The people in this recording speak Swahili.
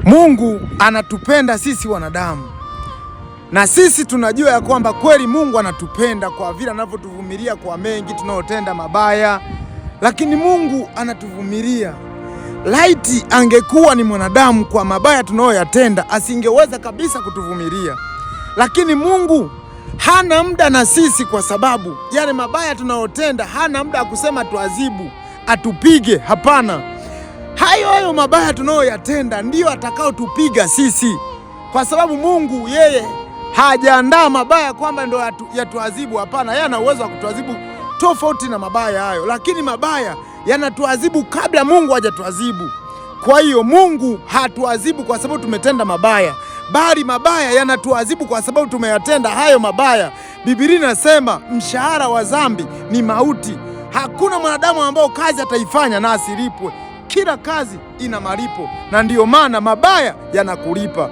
Mungu anatupenda sisi wanadamu, na sisi tunajua ya kwamba kweli Mungu anatupenda kwa vile anavyotuvumilia kwa mengi tunayotenda mabaya, lakini Mungu anatuvumilia. Laiti angekuwa ni mwanadamu, kwa mabaya tunayoyatenda asingeweza kabisa kutuvumilia, lakini Mungu hana muda na sisi, kwa sababu yale mabaya tunayotenda hana muda kusema tuadhibu, atupige. Hapana, hayo mabaya tunayoyatenda ndiyo atakayotupiga sisi, kwa sababu Mungu yeye hajaandaa mabaya kwamba ndio yatuadhibu. Hapana, yeye ana uwezo wa kutuadhibu tofauti na mabaya hayo, lakini mabaya yanatuadhibu kabla Mungu hajatuadhibu. Kwa hiyo Mungu hatuadhibu kwa sababu tumetenda mabaya, bali mabaya yanatuadhibu kwa sababu tumeyatenda hayo mabaya. Biblia inasema mshahara wa dhambi ni mauti. Hakuna mwanadamu ambao kazi ataifanya na asilipwe. Kila kazi ina malipo, na ndiyo maana mabaya yanakulipa.